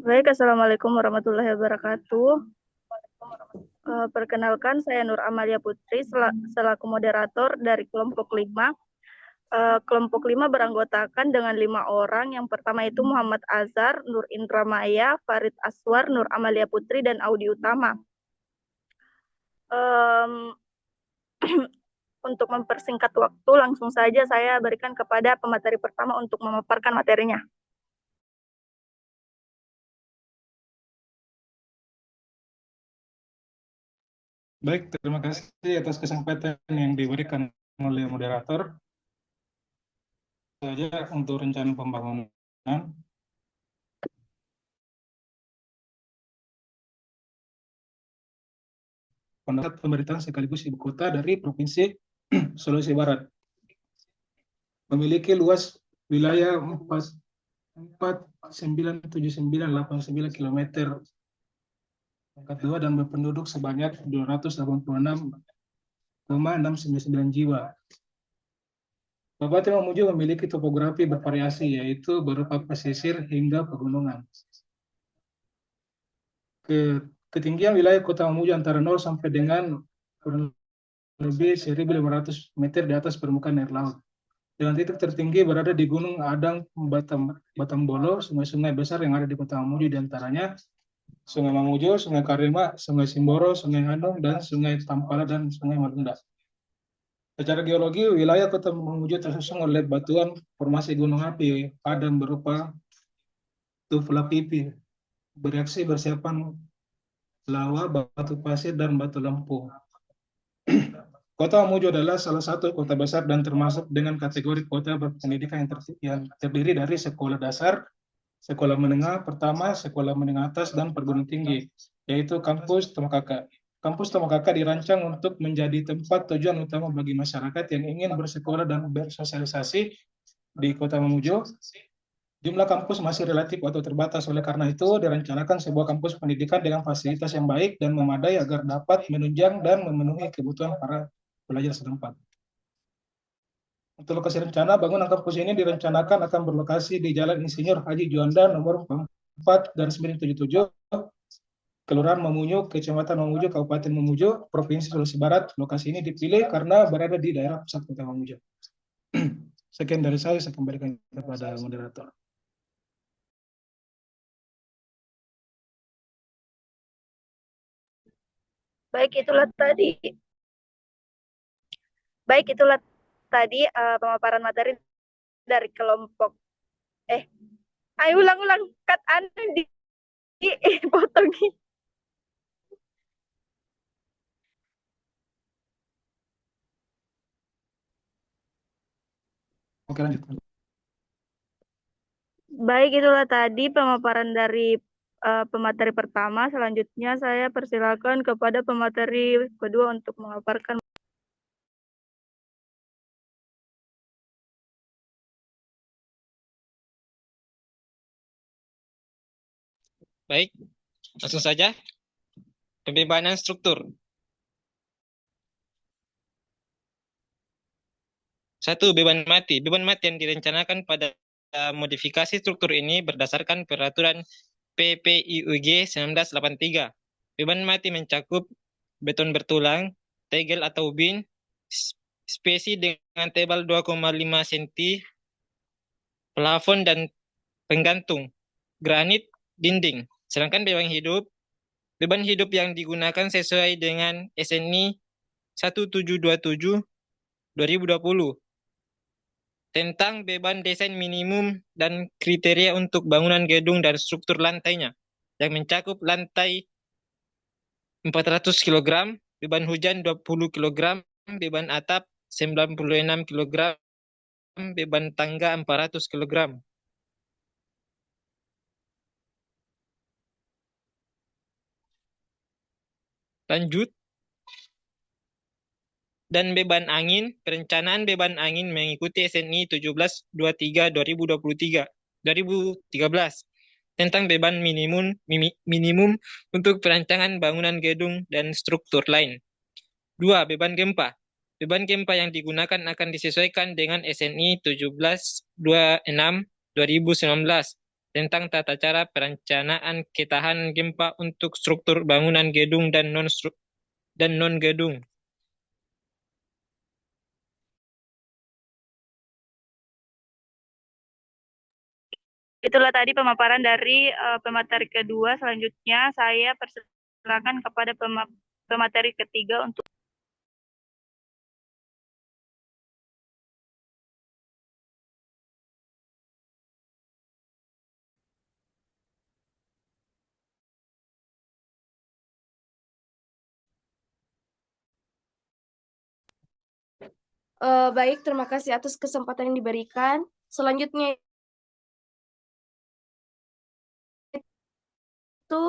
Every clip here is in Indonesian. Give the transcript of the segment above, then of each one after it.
Baik, Assalamualaikum warahmatullahi wabarakatuh. Perkenalkan, saya Nur Amalia Putri, selaku moderator dari kelompok 5. Kelompok 5 beranggotakan dengan 5 orang. Yang pertama itu Muhammad Azhar, Nur Indramaya, Farid Aswar, Nur Amalia Putri, dan Audi Utama. Um, untuk mempersingkat waktu, langsung saja saya berikan kepada pemateri pertama untuk memaparkan materinya. Baik, terima kasih atas kesempatan yang diberikan oleh moderator. Saja untuk rencana pembangunan pendapat pemerintahan sekaligus ibu kota dari Provinsi Sulawesi Barat. Memiliki luas wilayah 4,979,89 km pangkat 2 dan berpenduduk sebanyak 286,699 jiwa. Kabupaten Mamuju memiliki topografi bervariasi, yaitu berupa pesisir hingga pegunungan. Ketinggian wilayah Kota Mamuju antara 0 sampai dengan kurang lebih 1.500 meter di atas permukaan air laut. Dengan titik tertinggi berada di Gunung Adang, Batangbolo, sungai-sungai besar yang ada di Kota Mamuju di antaranya Sungai Mamuju, Sungai Karema, Sungai Simboro, Sungai Handong, dan Sungai Tampala dan Sungai Marunda. Secara geologi, wilayah Kota Mamuju tersusun oleh batuan formasi gunung api padan berupa tufa pipi bereaksi bersiapan lawa, batu pasir, dan batu lempu. Kota Mamuju adalah salah satu kota besar dan termasuk dengan kategori kota berpendidikan yang terdiri dari sekolah dasar, sekolah menengah pertama, sekolah menengah atas, dan perguruan tinggi, yaitu kampus Tomakaka. Kampus Tomakaka dirancang untuk menjadi tempat tujuan utama bagi masyarakat yang ingin bersekolah dan bersosialisasi di Kota Mamuju. Jumlah kampus masih relatif atau terbatas, oleh karena itu direncanakan sebuah kampus pendidikan dengan fasilitas yang baik dan memadai agar dapat menunjang dan memenuhi kebutuhan para pelajar setempat. Untuk lokasi rencana, bangunan kampus ini direncanakan akan berlokasi di Jalan Insinyur Haji Juanda nomor 4/77, Kelurahan Mamuju, Kecamatan Mamuju, Kabupaten Mamuju, Provinsi Sulawesi Barat. Lokasi ini dipilih karena berada di daerah pusat kota Mamuju. Sekian dari saya kembalikan kepada moderator. Baik, itulah tadi Baik, itulah tadi pemaparan materi dari kelompok. Ayo ulang-ulang, kat anu di potong. Oke, lanjut. Baik, itulah tadi pemaparan dari pemateri pertama. Selanjutnya saya persilakan kepada pemateri kedua untuk memaparkan. Baik, langsung saja. Pembebanan struktur. 1. Beban mati. Beban mati yang direncanakan pada modifikasi struktur ini berdasarkan peraturan PPIUG 1983. Beban mati mencakup beton bertulang, tegel atau bin, spesi dengan tebal 2,5 cm, plafon dan penggantung, granit, dinding. Sedangkan beban hidup yang digunakan sesuai dengan SNI 1727 2020 tentang beban desain minimum dan kriteria untuk bangunan gedung dan struktur lantainya, yang mencakup lantai 400 kg, beban hujan 20 kg, beban atap 96 kg, beban tangga 400 kg. Lanjut. Dan beban angin, perencanaan beban angin mengikuti SNI 1723 2013 tentang beban minimum untuk perancangan bangunan gedung dan struktur lain. 2. Beban gempa. Beban gempa yang digunakan akan disesuaikan dengan SNI 1726 2019 tentang tata cara perencanaan ketahanan gempa untuk struktur bangunan gedung dan non-gedung. Itulah tadi pemaparan dari pemateri kedua. Selanjutnya saya persilakan kepada pemateri ketiga untuk Baik, terima kasih atas kesempatan yang diberikan. Selanjutnya itu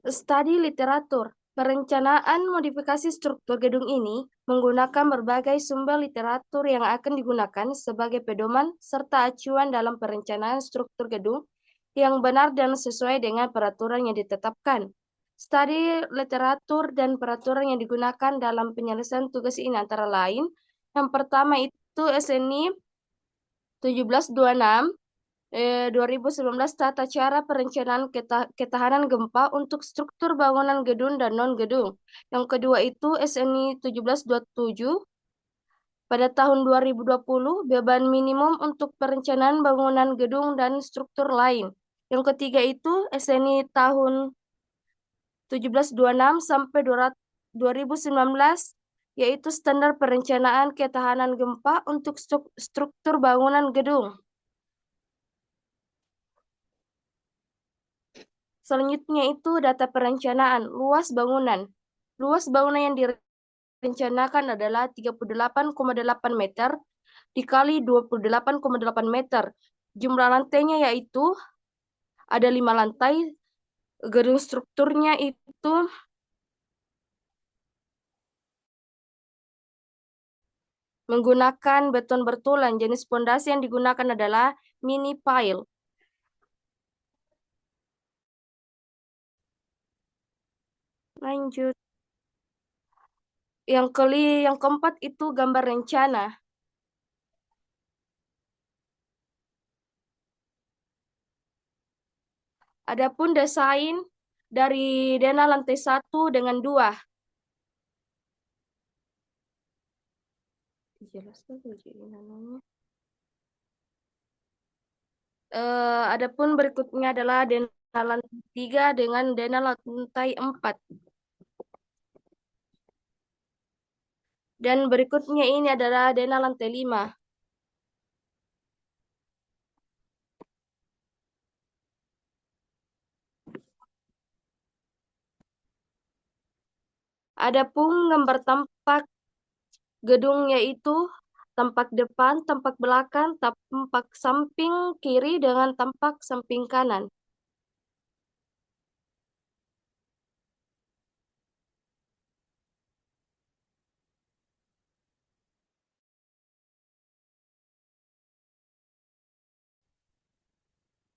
studi literatur. Perencanaan modifikasi struktur gedung ini menggunakan berbagai sumber literatur yang akan digunakan sebagai pedoman serta acuan dalam perencanaan struktur gedung yang benar dan sesuai dengan peraturan yang ditetapkan. Studi literatur dan peraturan yang digunakan dalam penyelesaian tugas ini antara lain, yang pertama itu SNI 1726 2019 Tata Cara Perencanaan Ketahanan Gempa untuk Struktur Bangunan Gedung dan Non-Gedung. Yang kedua itu SNI 1727 pada tahun 2020 beban minimum untuk perencanaan bangunan gedung dan struktur lain. Yang ketiga itu SNI tahun 1726 sampai 2019 yaitu standar perencanaan ketahanan gempa untuk struktur bangunan gedung. Selanjutnya itu data perencanaan luas bangunan. Luas bangunan yang direncanakan adalah 38,8 meter dikali 28,8 meter. Jumlah lantainya yaitu ada 5 lantai. Gedung strukturnya itu menggunakan beton bertulang. Jenis pondasi yang digunakan adalah mini pile. Lanjut. Yang keempat itu gambar rencana. Adapun desain dari denah lantai 1 dengan 2. Adapun berikutnya adalah denah lantai 3 dengan denah lantai 4. Dan berikutnya ini adalah denah lantai 5. Adapun gambar tampak gedung yaitu tampak depan, tampak belakang, tampak samping kiri dengan tampak samping kanan.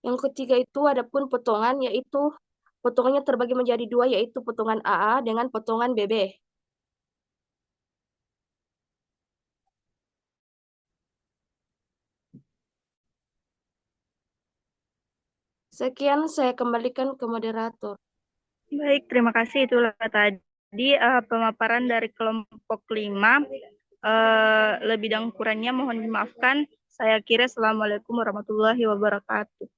Yang ketiga itu adapun potongan yaitu potongannya terbagi menjadi 2 yaitu potongan AA dengan potongan BB. Sekian saya kembalikan ke moderator. Baik, terima kasih. Itulah tadi pemaparan dari kelompok 5. Lebih dan kurangnya mohon dimaafkan. Saya kira Assalamualaikum warahmatullahi wabarakatuh.